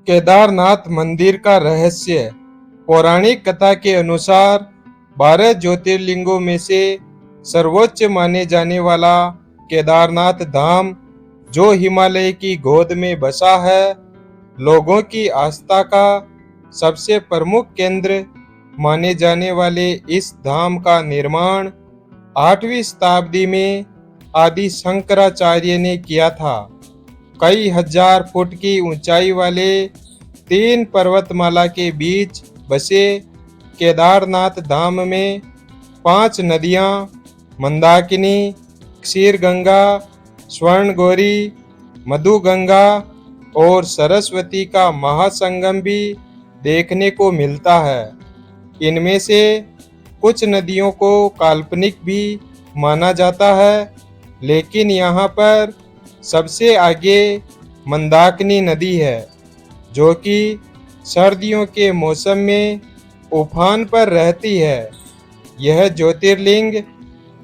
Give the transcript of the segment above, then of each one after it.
केदारनाथ मंदिर का रहस्य। पौराणिक कथा के अनुसार 12 ज्योतिर्लिंगों में से सर्वोच्च माने जाने वाला केदारनाथ धाम, जो हिमालय की गोद में बसा है, लोगों की आस्था का सबसे प्रमुख केंद्र माने जाने वाले इस धाम का निर्माण 8वीं शताब्दी में आदि शंकराचार्य ने किया था। कई हजार फुट की ऊंचाई वाले 3 पर्वतमाला के बीच बसे केदारनाथ धाम में 5 नदियां मंदाकिनी, क्षीरगंगा, स्वर्णगौरी, मधुगंगा और सरस्वती का महासंगम भी देखने को मिलता है। इनमें से कुछ नदियों को काल्पनिक भी माना जाता है, लेकिन यहाँ पर सबसे आगे मंदाकिनी नदी है, जो कि सर्दियों के मौसम में उफान पर रहती है। यह ज्योतिर्लिंग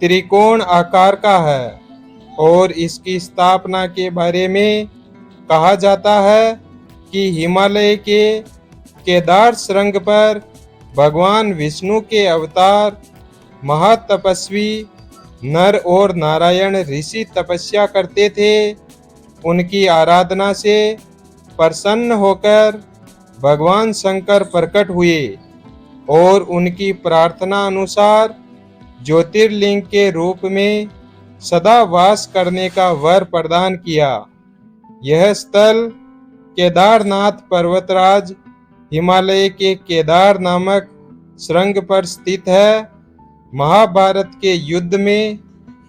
त्रिकोण आकार का है और इसकी स्थापना के बारे में कहा जाता है कि हिमालय के केदार श्रृंग पर भगवान विष्णु के अवतार महातपस्वी नर और नारायण ऋषि तपस्या करते थे। उनकी आराधना से प्रसन्न होकर भगवान शंकर प्रकट हुए और उनकी प्रार्थना अनुसार ज्योतिर्लिंग के रूप में सदा वास करने का वर प्रदान किया। यह स्थल केदारनाथ पर्वतराज हिमालय के केदार नामक श्रृंग पर स्थित है। महाभारत के युद्ध में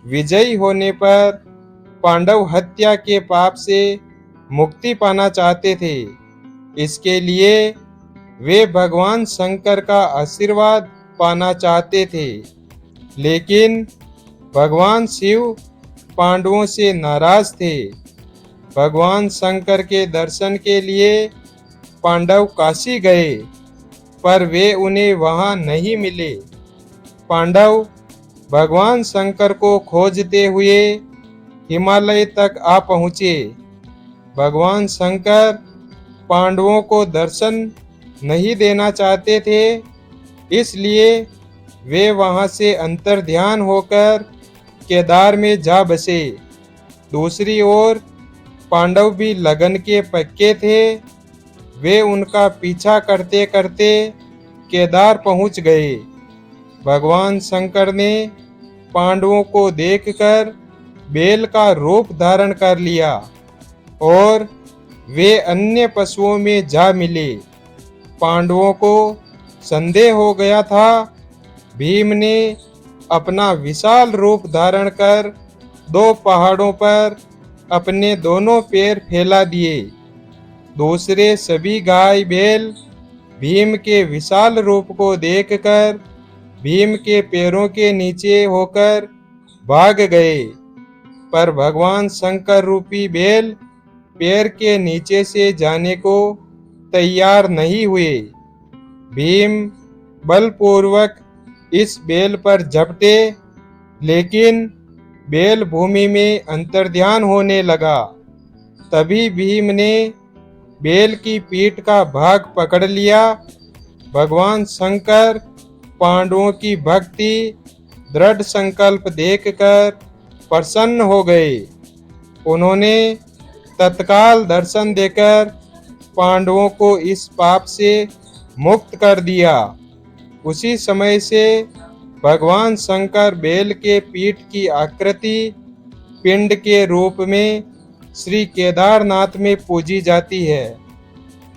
विजयी होने पर पांडव हत्या के पाप से मुक्ति पाना चाहते थे। इसके लिए वे भगवान शंकर का आशीर्वाद पाना चाहते थे, लेकिन भगवान शिव पांडवों से नाराज थे। भगवान शंकर के दर्शन के लिए पांडव काशी गए, पर वे उन्हें वहां नहीं मिले। पांडव भगवान शंकर को खोजते हुए हिमालय तक आ पहुँचे। भगवान शंकर पांडवों को दर्शन नहीं देना चाहते थे, इसलिए वे वहां से अंतर्ध्यान होकर केदार में जा बसे। दूसरी ओर पांडव भी लगन के पक्के थे। वे उनका पीछा करते करते केदार पहुंच गए। भगवान शंकर ने पांडवों को देखकर बैल का रूप धारण कर लिया और वे अन्य पशुओं में जा मिले। पांडवों को संदेह हो गया था। भीम ने अपना विशाल रूप धारण कर 2 पहाड़ों पर अपने दोनों पैर फैला दिए। दूसरे सभी गाय बैल भीम के विशाल रूप को देखकर भीम के पैरों के नीचे होकर भाग गए, पर भगवान शंकर रूपी बैल पैर के नीचे से जाने को तैयार नहीं हुए। भीम बलपूर्वक इस बैल पर झपटे, लेकिन बैल भूमि में अंतर्ध्यान होने लगा। तभी भीम ने बैल की पीठ का भाग पकड़ लिया। भगवान शंकर पांडवों की भक्ति दृढ़ संकल्प देखकर प्रसन्न हो गए। उन्होंने तत्काल दर्शन देकर पांडवों को इस पाप से मुक्त कर दिया। उसी समय से भगवान शंकर बैल के पीठ की आकृति पिंड के रूप में श्री केदारनाथ में पूजी जाती है।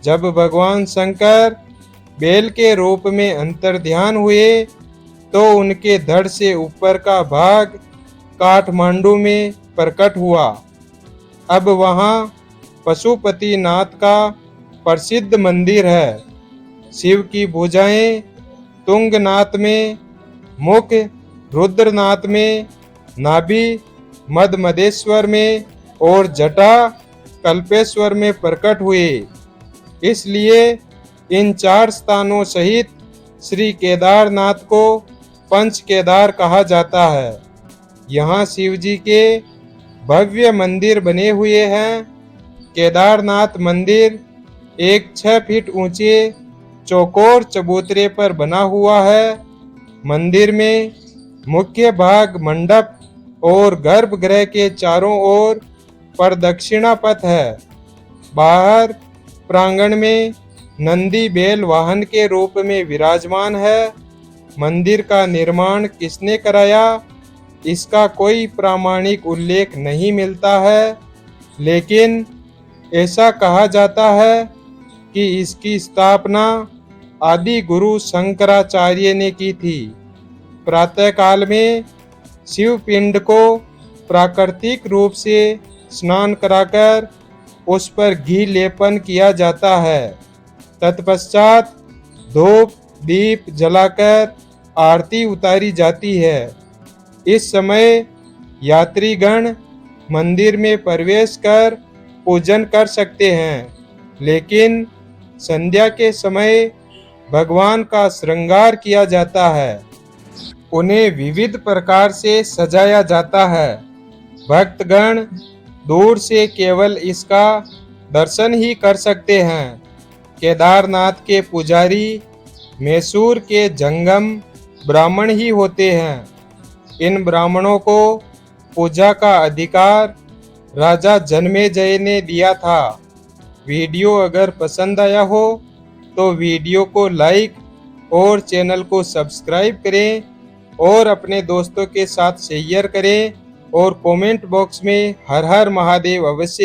जब भगवान शंकर बैल के रूप में अंतर्ध्यान हुए तो उनके धड़ से ऊपर का भाग काठमांडू में प्रकट हुआ। अब वहाँ पशुपतिनाथ का प्रसिद्ध मंदिर है। शिव की भुजाएं तुंगनाथ में, मुख रुद्रनाथ में, नाभि मदमदेश्वर में और जटा कल्पेश्वर में प्रकट हुए। इसलिए इन 4 स्थानों सहित श्री केदारनाथ को पंच केदार कहा जाता है। यहाँ शिव जी के भव्य मंदिर बने हुए हैं। केदारनाथ मंदिर एक 6 फीट ऊंचे चौकोर चबूतरे पर बना हुआ है। मंदिर में मुख्य भाग मंडप और गर्भगृह के चारों ओर प्रदक्षिणा पथ है। बाहर प्रांगण में नंदी बैल वाहन के रूप में विराजमान है। मंदिर का निर्माण किसने कराया, इसका कोई प्रामाणिक उल्लेख नहीं मिलता है, लेकिन ऐसा कहा जाता है कि इसकी स्थापना आदि गुरु शंकराचार्य ने की थी। प्रातःकाल में शिव पिंड को प्राकृतिक रूप से स्नान कराकर उस पर घी लेपन किया जाता है। तत्पश्चात धूप दीप जलाकर आरती उतारी जाती है। इस समय यात्रीगण मंदिर में प्रवेश कर पूजन कर सकते हैं, लेकिन संध्या के समय भगवान का श्रृंगार किया जाता है। उन्हें विविध प्रकार से सजाया जाता है। भक्तगण दूर से केवल इसका दर्शन ही कर सकते हैं। केदारनाथ के पुजारी मैसूर के जंगम ब्राह्मण ही होते हैं। इन ब्राह्मणों को पूजा का अधिकार राजा जन्मेजय ने दिया था। वीडियो अगर पसंद आया हो तो वीडियो को लाइक और चैनल को सब्सक्राइब करें और अपने दोस्तों के साथ शेयर करें और कमेंट बॉक्स में हर हर महादेव अवश्य